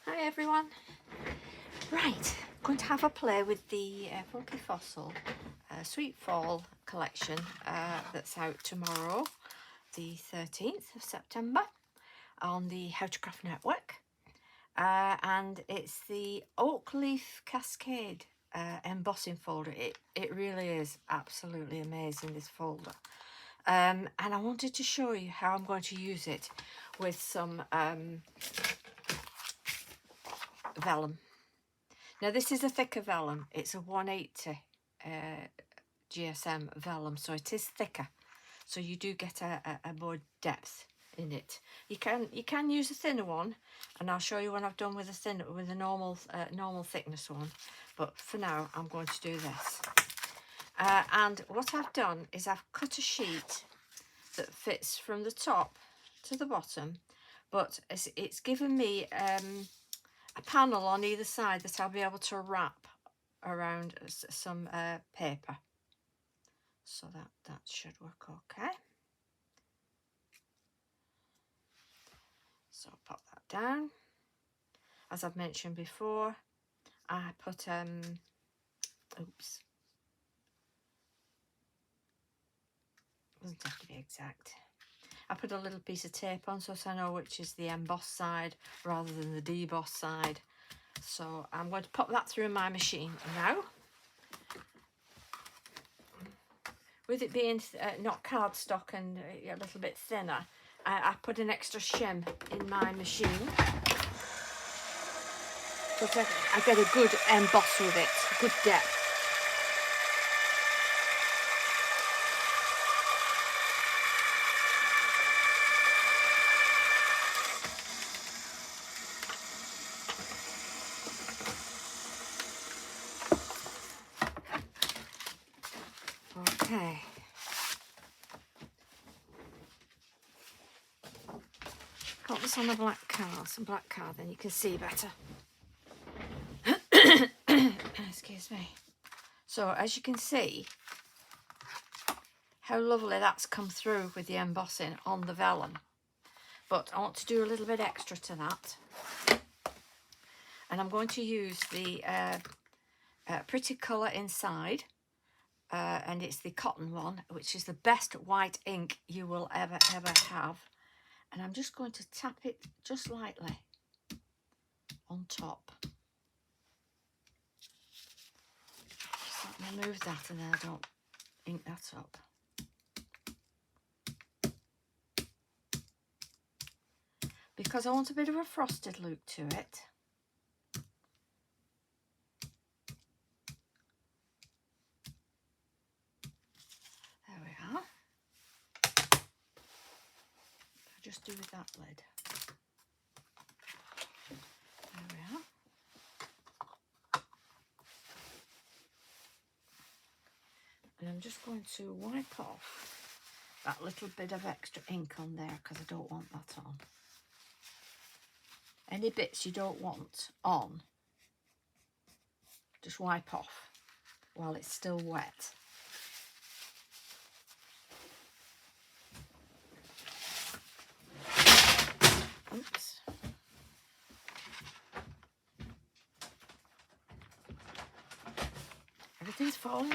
Hi everyone. Right, going to have a play with the Funky Fossil Sweet Fall collection that's out tomorrow, the 13th of September, on the How to Craft Network. And it's the Oak Leaf Cascade embossing folder. It really is absolutely amazing, this folder. And I wanted to show you how I'm going to use it with some vellum. Now this is a thicker vellum. It's a 180 GSM vellum, so it is thicker. So you do get a more depth in it. You can use a thinner one, and I'll show you when I've done with a normal thickness one. But for now, I'm going to do this. And what I've done is I've cut a sheet that fits from the top to the bottom, but it's given me a panel on either side that I'll be able to wrap around some paper. So that should work okay. So pop that down. As I've mentioned before, I put oops, doesn't have to be exact. I put a little piece of tape on so I know which is the embossed side rather than the debossed side. So I'm going to pop that through my machine now. With it being not cardstock and a little bit thinner, I put an extra shim in my machine. So I get a good emboss with it, good depth. Okay. Got this on a black card, some black card, then you can see better. Excuse me. So as you can see, how lovely that's come through with the embossing on the vellum. But I want to do a little bit extra to that. And I'm going to use the Pretty Colour inside. And it's the cotton one, which is the best white ink you will ever have. And I'm just going to tap it just lightly on top. Just let me move that and then I don't ink that up. Because I want a bit of a frosted look to it. There we are. I'll just do with that lid. There we are. And I'm just going to wipe off that little bit of extra ink on there because I don't want that on. Any bits you don't want on, just wipe off while it's still wet. Oops. Everything's falling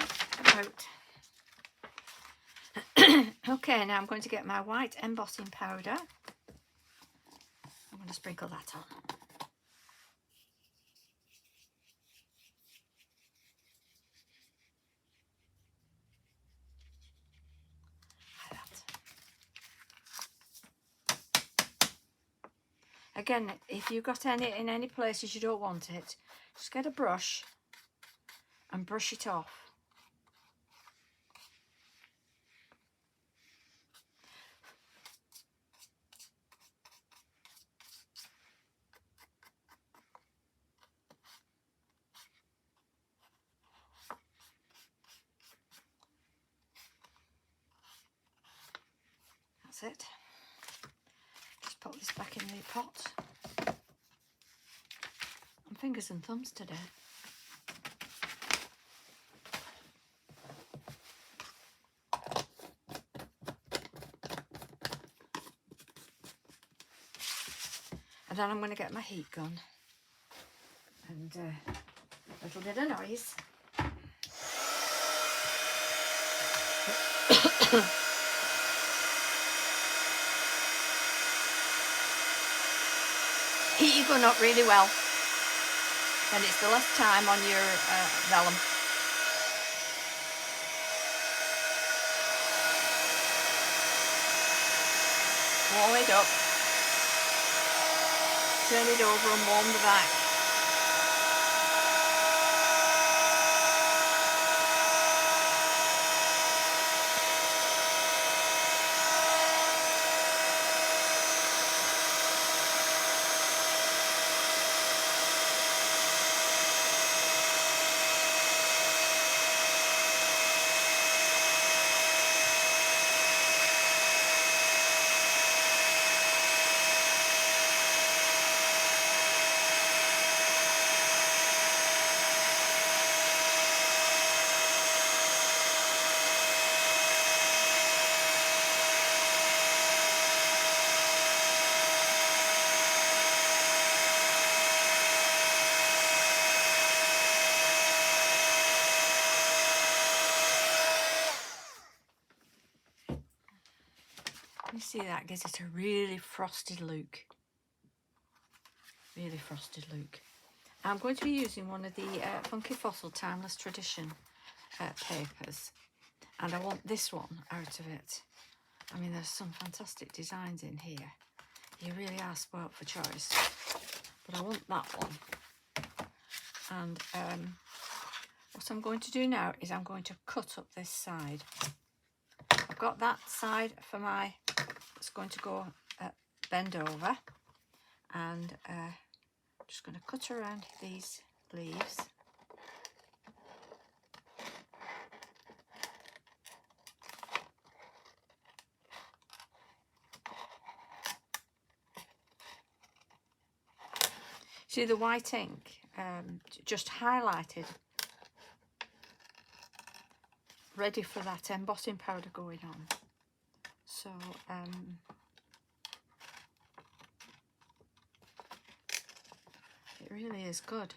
out. Okay, now I'm going to get my white embossing powder. I'm going to sprinkle that on. Like that. Again, if you've got in any places you don't want it, just get a brush and brush it off. That's it. Just pop this back in the pot. I'm fingers and thumbs today. And then I'm going to get my heat gun and a little bit of noise. Heat your gun up really well, and it's the less time on your vellum. Warm it up, turn it over and warm the back. You see that gives it a really frosted look. Really frosted look. I'm going to be using one of the Funky Fossil Timeless Tradition papers, and I want this one out of it. I mean, there's some fantastic designs in here. You really are spoilt for choice. But I want that one. And what I'm going to do now is I'm going to cut up this side. I've got that side for my, it's going to go bend over, and I'm just going to cut around these leaves. See the white ink just highlighted, ready for that embossing powder going on. So it really is good.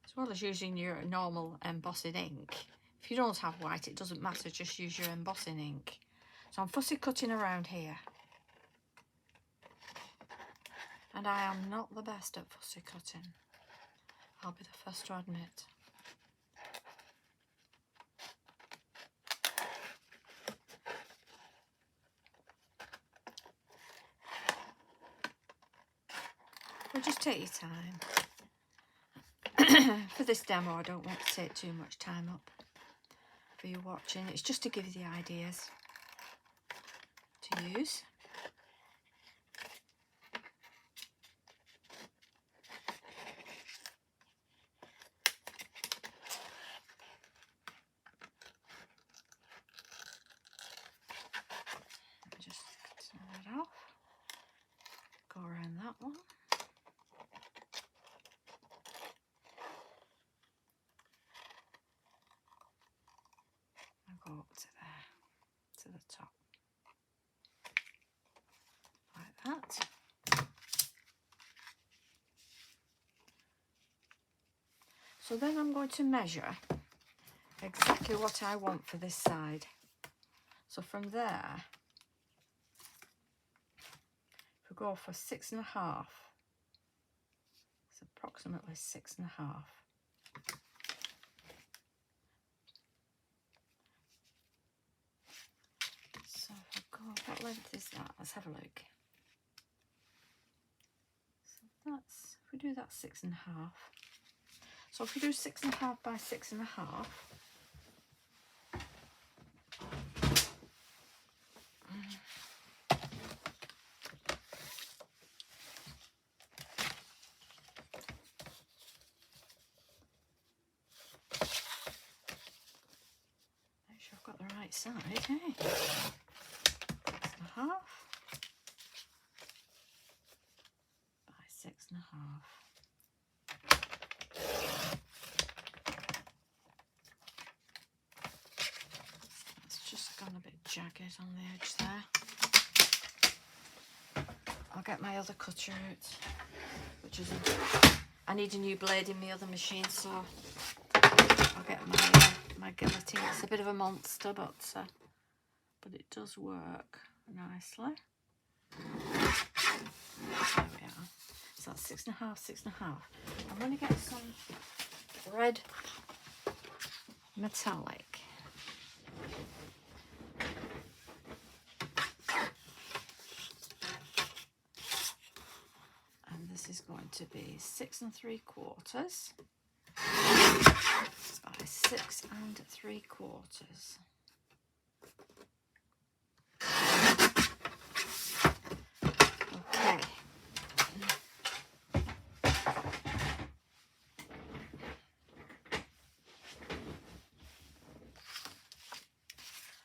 As well as using your normal embossing ink. If you don't have white, it doesn't matter, just use your embossing ink. So I'm fussy cutting around here. And I am not the best at fussy cutting. I'll be the first to admit. But just take your time. For this demo, I don't want to take too much time up for you watching. It's just to give you the ideas to use. Just turn that off. Go around that one. And go up to there, to the top. Like that. So then I'm going to measure exactly what I want for this side. So from there, if we go for 6.5, it's approximately 6.5. So if I go, what length is that? Let's have a look. So that's, if we do that 6.5. So if we do 6.5 by 6.5, make sure I've got the right side, hey? 6.5 by 6.5. Gone a bit jagged on the edge there. I'll get my other cutter out, which is I need a new blade in my other machine, so I'll get my guillotine. It's a bit of a monster, but it does work nicely. There we are. So that's 6.5, 6.5. I'm going to get some red metallic. And this is going to be 6 3/4 by 6 3/4. Okay.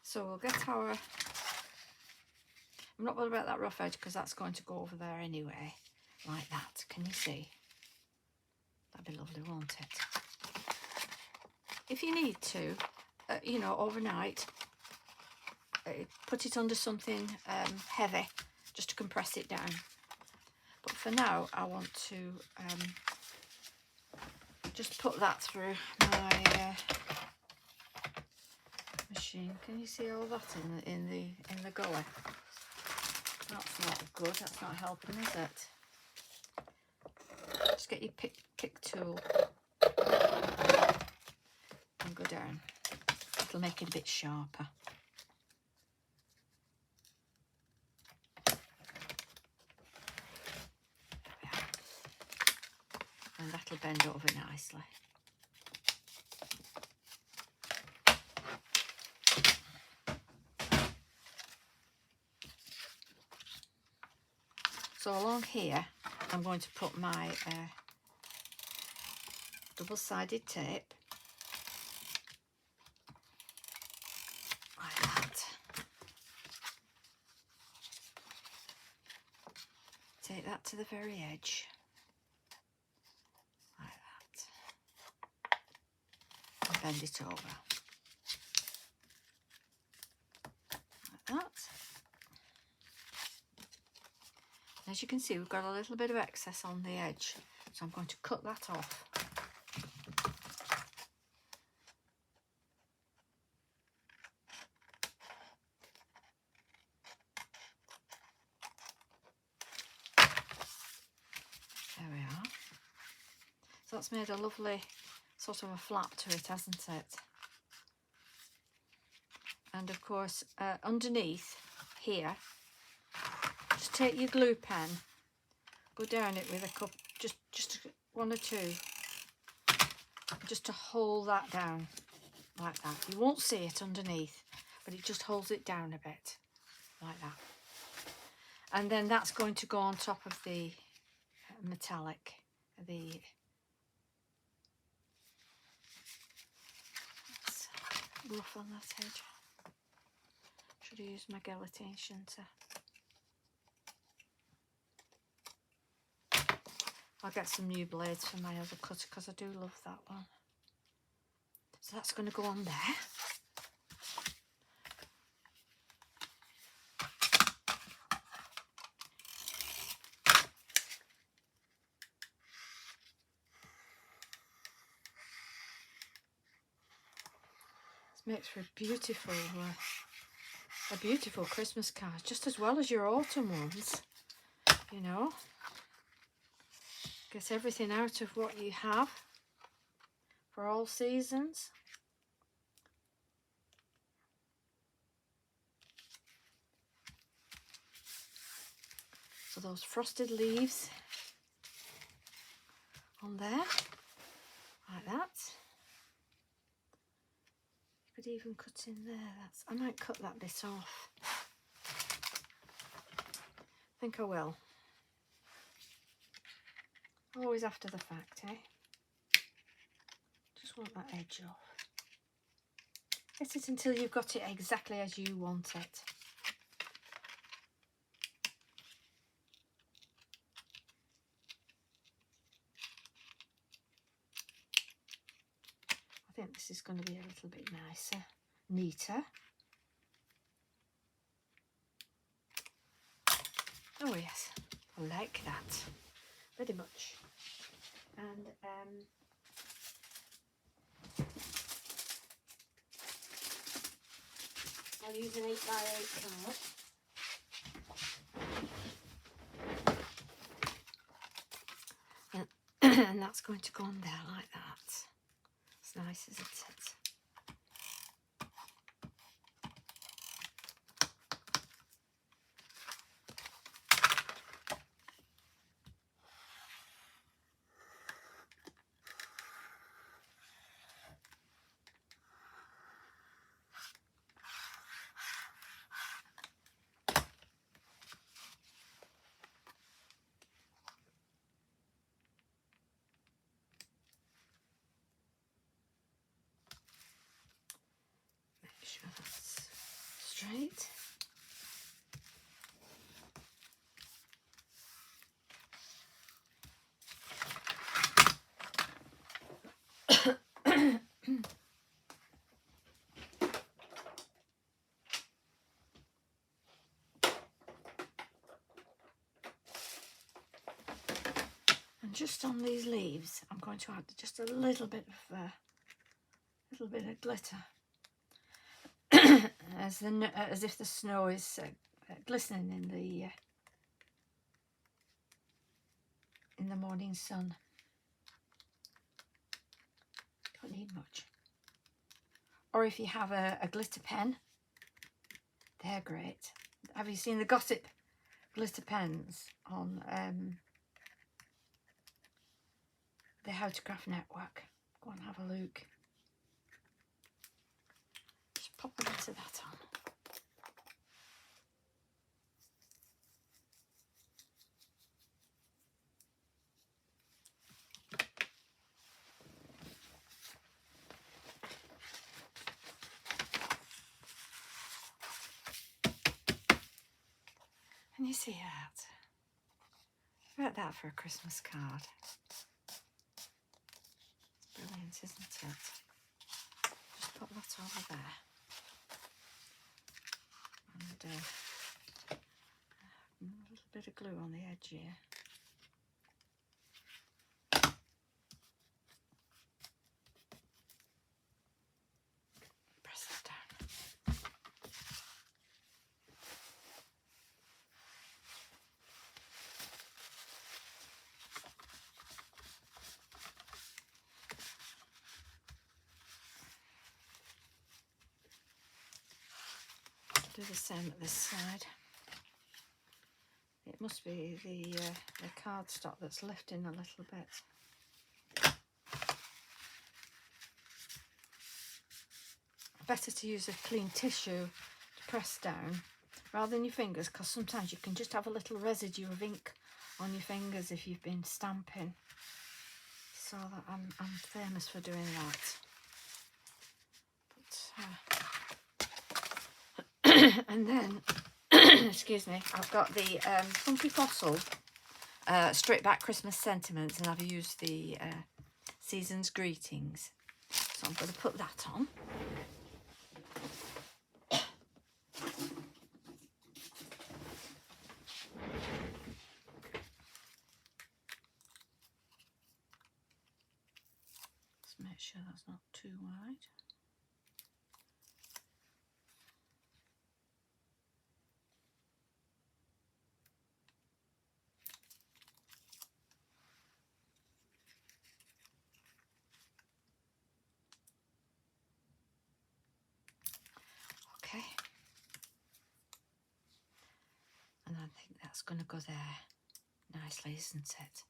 So we'll get our, I'm not bothered about that rough edge because that's going to go over there anyway, like that. Can you see? That'd be lovely, won't it? If you need to, you know, overnight, put it under something heavy just to compress it down. But for now, I want to just put that through my machine. Can you see all that in the gully? That's not good. That's not helping, is it? Just get your pick tool and go down. It'll make it a bit sharper. And that'll bend over nicely. So along here, I'm going to put my double-sided tape, like that. Take that to the very edge, like that, and bend it over, like that. As you can see, we've got a little bit of excess on the edge, so I'm going to cut that off. There we are. So that's made a lovely sort of a flap to it, hasn't it? And of course, underneath here, just take your glue pen, go down it with a cup, just one or two, just to hold that down like that. You won't see it underneath, but it just holds it down a bit like that. And then that's going to go on top of the metallic, the rough on that edge. Should have used my guillotine, shouldn't I? I'll get some new blades for my other cutter because I do love that one. So that's going to go on there. This makes for a beautiful Christmas card, just as well as your autumn ones, you know. Get everything out of what you have for all seasons. So those frosted leaves on there, like that. You could even cut in there. I might cut that bit off. I think I will. Always after the fact, eh? Just want that edge off. Get it until you've got it exactly as you want it. I think this is going to be a little bit nicer, neater. Oh yes, I like that very much. and I'll use an 8x8 card. And that's going to go on there like that. It's nice, isn't it? Make sure that's straight. And just on these leaves, I'm going to add just a little bit of glitter, as if the snow is glistening in the morning sun. Don't need much. Or if you have a glitter pen, they're great. Have you seen the Gossip glitter pens on the How to Craft Network? Go and have a look. Just pop a bit of that on. And you see that? About that for a Christmas card. It's brilliant, isn't it? Just pop that over there. And a little bit of glue on the edge here. Press that down. Do the same at this side. It must be the cardstock that's lifting a little bit. Better to use a clean tissue to press down rather than your fingers, because sometimes you can just have a little residue of ink on your fingers if you've been stamping. So that I'm famous for doing that. But, and then, excuse me, I've got the Funky Fossil Straight Back Christmas Sentiments, and I've used the Season's Greetings. So I'm going to put that on. Let's make sure that's not too wide. Okay, and I think that's going to go there nicely, isn't it?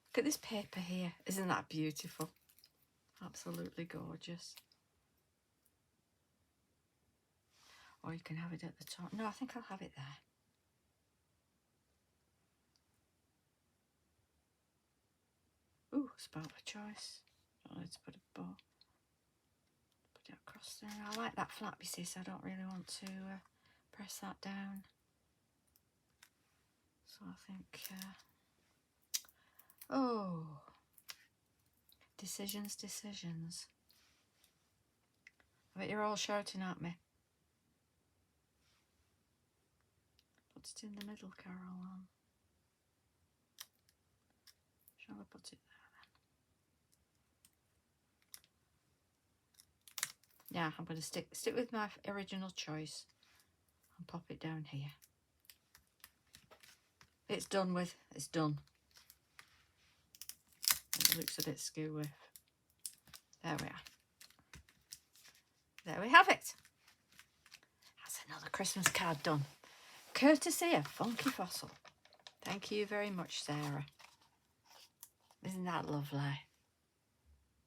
Look at this paper here, isn't that beautiful? Absolutely gorgeous. Or you can have it at the top. No, I think I'll have it there. Ooh, spout of choice. Oh, let's put a bow. Put it across there. I like that flap, you see, so I don't really want to press that down. So I think, oh, decisions. I bet you're all shouting at me. Put it in the middle, Caroline. put it there. Yeah, I'm going to stick with my original choice and pop it down here. It's done with. It's done. It looks a bit skew with. There we are. There we have it. That's another Christmas card done. Courtesy of Funky Fossil. Thank you very much, Sarah. Isn't that lovely?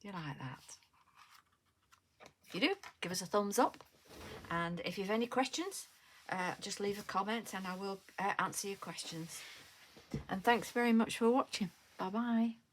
Do you like that? If you do, give us a thumbs up. And if you have any questions, just leave a comment and I will answer your questions. And thanks very much for watching. Bye-bye.